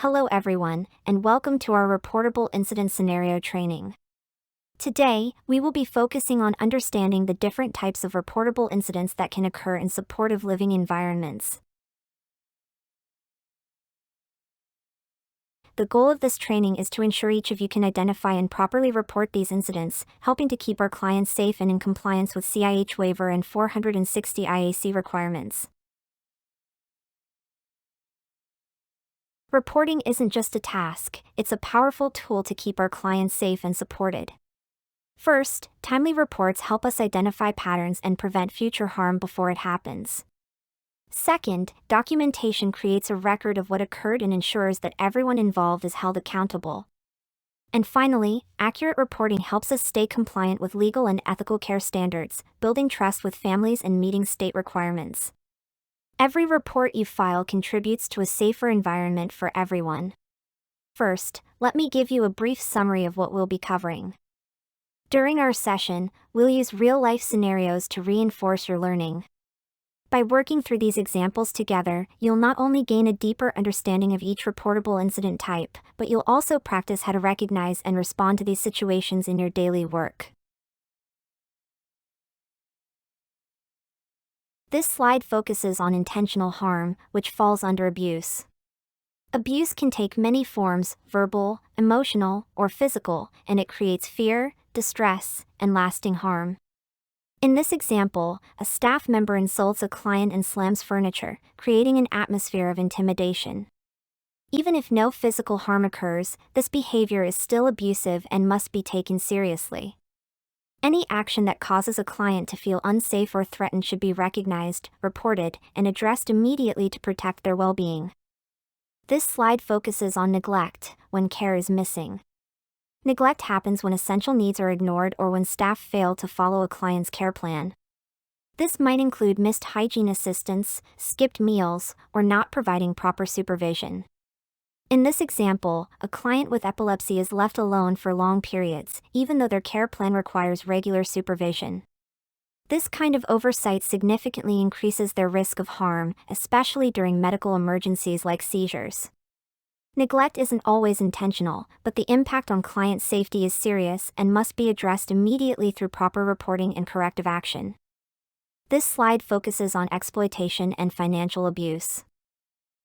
Hello everyone, and welcome to our Reportable Incident Scenario training. Today, we will be focusing on understanding the different types of reportable incidents that can occur in supportive living environments. The goal of this training is to ensure each of you can identify and properly report these incidents, helping to keep our clients safe and in compliance with CIH waiver and 460 IAC requirements. Reporting isn't just a task, it's a powerful tool to keep our clients safe and supported. First, timely reports help us identify patterns and prevent future harm before it happens. Second, documentation creates a record of what occurred and ensures that everyone involved is held accountable. And finally, accurate reporting helps us stay compliant with legal and ethical care standards, building trust with families and meeting state requirements. Every report you file contributes to a safer environment for everyone. First, let me give you a brief summary of what we'll be covering. During our session, we'll use real-life scenarios to reinforce your learning. By working through these examples together, you'll not only gain a deeper understanding of each reportable incident type, but you'll also practice how to recognize and respond to these situations in your daily work. This slide focuses on intentional harm, which falls under abuse. Abuse can take many forms: verbal, emotional, or physical, and it creates fear, distress, and lasting harm. In this example, a staff member insults a client and slams furniture, creating an atmosphere of intimidation. Even if no physical harm occurs, this behavior is still abusive and must be taken seriously. Any action that causes a client to feel unsafe or threatened should be recognized, reported, and addressed immediately to protect their well-being. This slide focuses on neglect, when care is missing. Neglect happens when essential needs are ignored or when staff fail to follow a client's care plan. This might include missed hygiene assistance, skipped meals, or not providing proper supervision. In this example, a client with epilepsy is left alone for long periods, even though their care plan requires regular supervision. This kind of oversight significantly increases their risk of harm, especially during medical emergencies like seizures. Neglect isn't always intentional, but the impact on client safety is serious and must be addressed immediately through proper reporting and corrective action. This slide focuses on exploitation and financial abuse.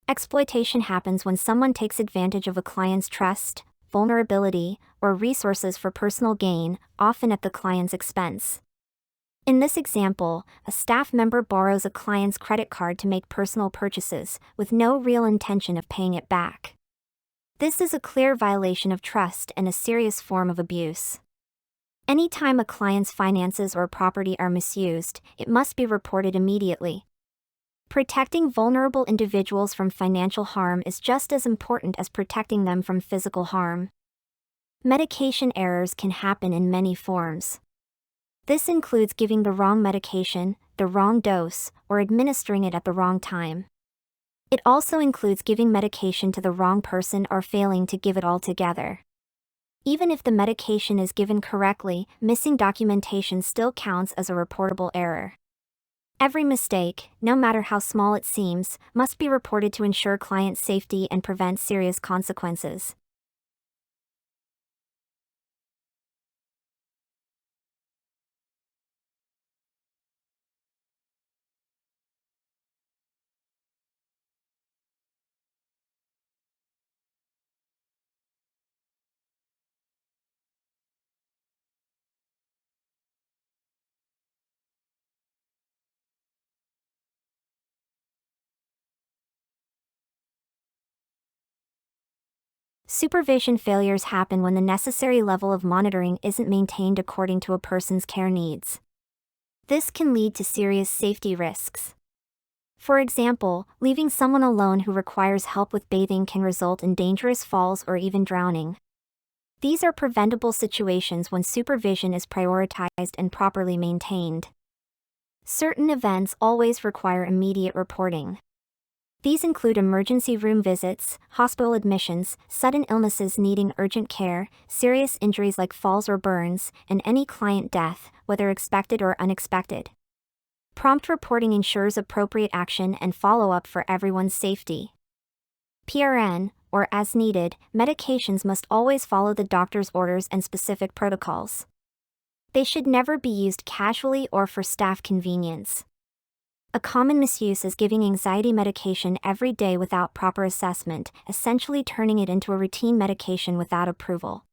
Exploitation happens when someone takes advantage of a client's trust, vulnerability, or resources for personal gain, often at the client's expense. In this example, a staff member borrows a client's credit card to make personal purchases, with no real intention of paying it back. This is a clear violation of trust and a serious form of abuse. Anytime a client's finances or property are misused, it must be reported immediately. Protecting vulnerable individuals from financial harm is just as important as protecting them from physical harm. Medication errors can happen in many forms. This includes giving the wrong medication, the wrong dose, or administering it at the wrong time. It also includes giving medication to the wrong person or failing to give it altogether. Even if the medication is given correctly, missing documentation still counts as a reportable error. Every mistake, no matter how small it seems, must be reported to ensure client safety and prevent serious consequences. Supervision failures happen when the necessary level of monitoring isn't maintained according to a person's care needs. This can lead to serious safety risks. For example, leaving someone alone who requires help with bathing can result in dangerous falls or even drowning. These are preventable situations when supervision is prioritized and properly maintained. Certain events always require immediate reporting. These include emergency room visits, hospital admissions, sudden illnesses needing urgent care, serious injuries like falls or burns, and any client death, whether expected or unexpected. Prompt reporting ensures appropriate action and follow-up for everyone's safety. PRN, or as needed, medications must always follow the doctor's orders and specific protocols. They should never be used casually or for staff convenience. A common misuse is giving anxiety medication every day without proper assessment, essentially turning it into a routine medication without approval.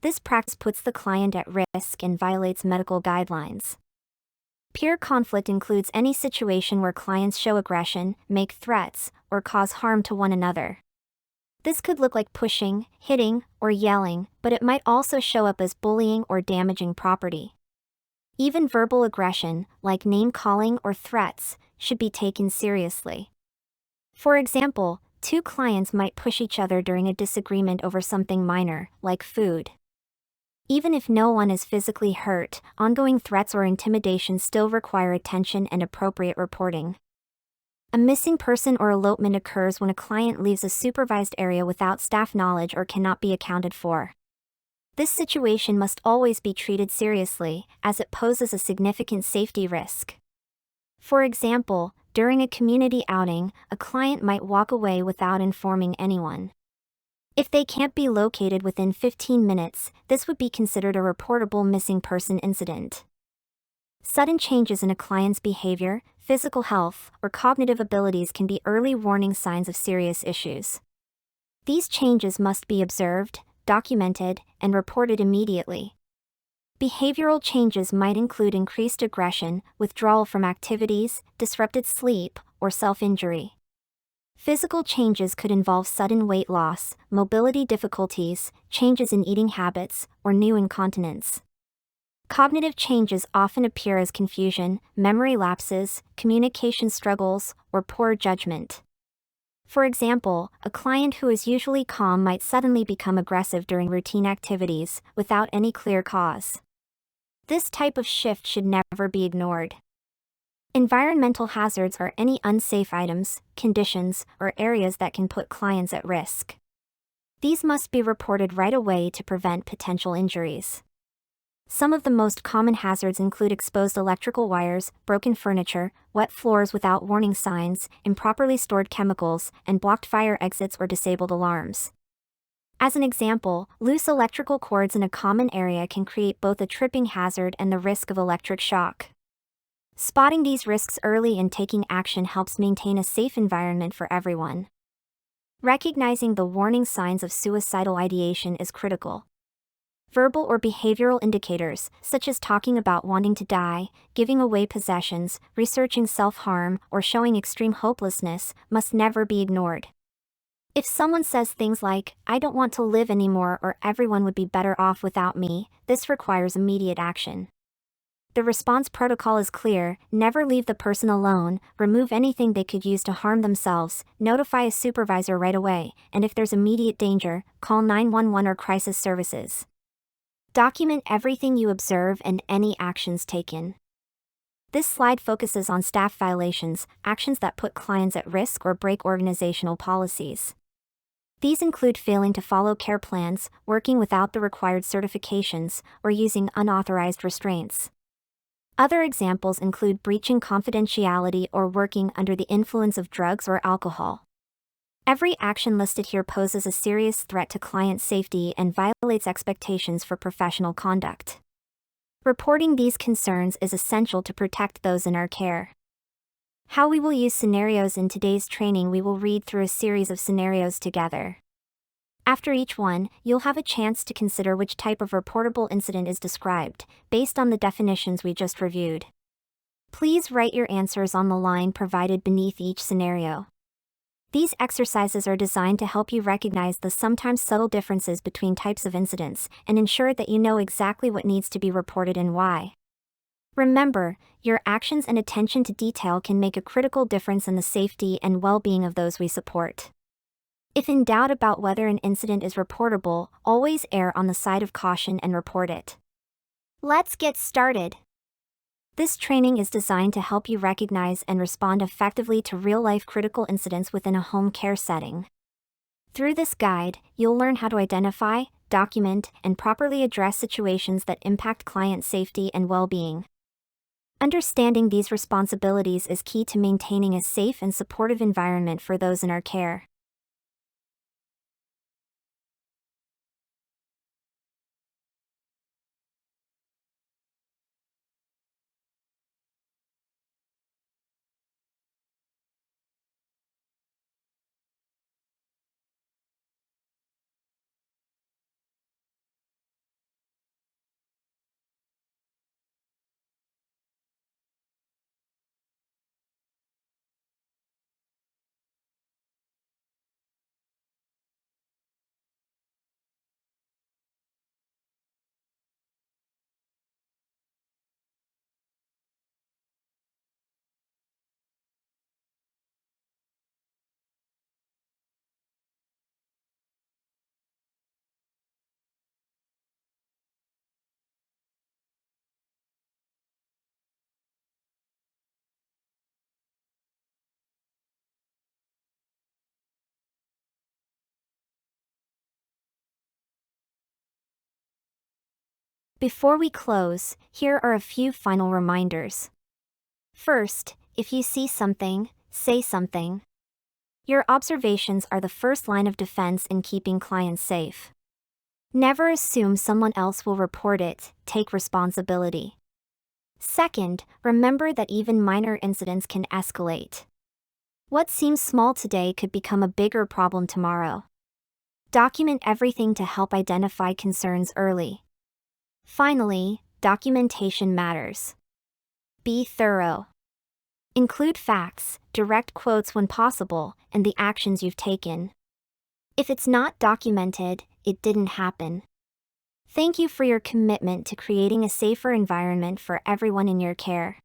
This practice puts the client at risk and violates medical guidelines. Peer conflict includes any situation where clients show aggression, make threats, or cause harm to one another. This could look like pushing, hitting, or yelling, but it might also show up as bullying or damaging property. Even verbal aggression, like name-calling or threats, should be taken seriously. For example, two clients might push each other during a disagreement over something minor, like food. Even if no one is physically hurt, ongoing threats or intimidation still require attention and appropriate reporting. A missing person or elopement occurs when a client leaves a supervised area without staff knowledge or cannot be accounted for. This situation must always be treated seriously, as it poses a significant safety risk. For example, during a community outing, a client might walk away without informing anyone. If they can't be located within 15 minutes, this would be considered a reportable missing person incident. Sudden changes in a client's behavior, physical health, or cognitive abilities can be early warning signs of serious issues. These changes must be observed, documented, and reported immediately. Behavioral changes might include increased aggression, withdrawal from activities, disrupted sleep, or self-injury. Physical changes could involve sudden weight loss, mobility difficulties, changes in eating habits, or new incontinence. Cognitive changes often appear as confusion, memory lapses, communication struggles, or poor judgment. For example, a client who is usually calm might suddenly become aggressive during routine activities, without any clear cause. This type of shift should never be ignored. Environmental hazards are any unsafe items, conditions, or areas that can put clients at risk. These must be reported right away to prevent potential injuries. Some of the most common hazards include exposed electrical wires, broken furniture, wet floors without warning signs, improperly stored chemicals, and blocked fire exits or disabled alarms. As an example, loose electrical cords in a common area can create both a tripping hazard and the risk of electric shock. Spotting these risks early and taking action helps maintain a safe environment for everyone. Recognizing the warning signs of suicidal ideation is critical. Verbal or behavioral indicators, such as talking about wanting to die, giving away possessions, researching self-harm, or showing extreme hopelessness, must never be ignored. If someone says things like, "I don't want to live anymore" or "everyone would be better off without me," this requires immediate action. The response protocol is clear: never leave the person alone, remove anything they could use to harm themselves, notify a supervisor right away, and if there's immediate danger, call 911 or crisis services. Document everything you observe and any actions taken. This slide focuses on staff violations, actions that put clients at risk or break organizational policies. These include failing to follow care plans, working without the required certifications, or using unauthorized restraints. Other examples include breaching confidentiality or working under the influence of drugs or alcohol. Every action listed here poses a serious threat to client safety and violates expectations for professional conduct. Reporting these concerns is essential to protect those in our care. How we will use scenarios in today's training: we will read through a series of scenarios together. After each one, you'll have a chance to consider which type of reportable incident is described, based on the definitions we just reviewed. Please write your answers on the line provided beneath each scenario. These exercises are designed to help you recognize the sometimes subtle differences between types of incidents and ensure that you know exactly what needs to be reported and why. Remember, your actions and attention to detail can make a critical difference in the safety and well-being of those we support. If in doubt about whether an incident is reportable, always err on the side of caution and report it. Let's get started. This training is designed to help you recognize and respond effectively to real-life critical incidents within a home care setting. Through this guide, you'll learn how to identify, document, and properly address situations that impact client safety and well-being. Understanding these responsibilities is key to maintaining a safe and supportive environment for those in our care. Before we close, here are a few final reminders. First, if you see something, say something. Your observations are the first line of defense in keeping clients safe. Never assume someone else will report it, take responsibility. Second, remember that even minor incidents can escalate. What seems small today could become a bigger problem tomorrow. Document everything to help identify concerns early. Finally, documentation matters. Be thorough. Include facts, direct quotes when possible, and the actions you've taken. If it's not documented, it didn't happen. Thank you for your commitment to creating a safer environment for everyone in your care.